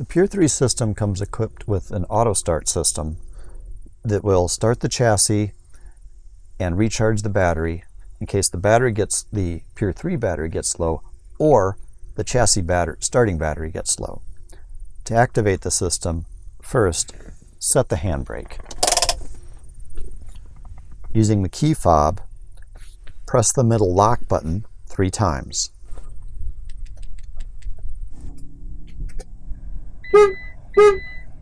The Pure 3 system comes equipped with an auto start system that will start the chassis and recharge the battery in case the Pure 3 battery gets low or the chassis starting battery gets low. To activate the system, first set the handbrake. Using the key fob, press the middle lock button 3 times.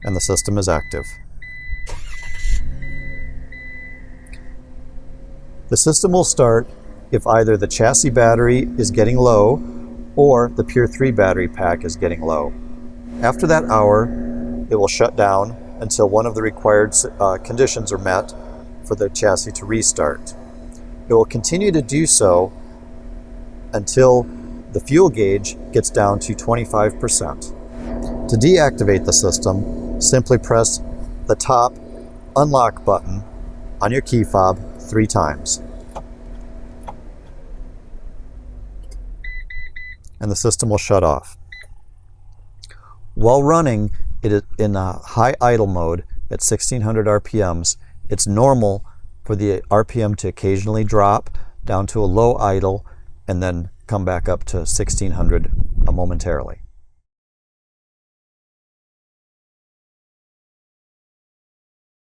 And the system is active. The system will start if either the chassis battery is getting low or the Pure 3 battery pack is getting low. After that hour, it will shut down until one of the required conditions are met for the chassis to restart. It will continue to do so until the fuel gauge gets down to 25%. To deactivate the system, simply press the top unlock button on your key fob 3 times. And the system will shut off. While running it is in a high idle mode at 1600 RPMs, it's normal for the RPM to occasionally drop down to a low idle and then come back up to 1600 momentarily.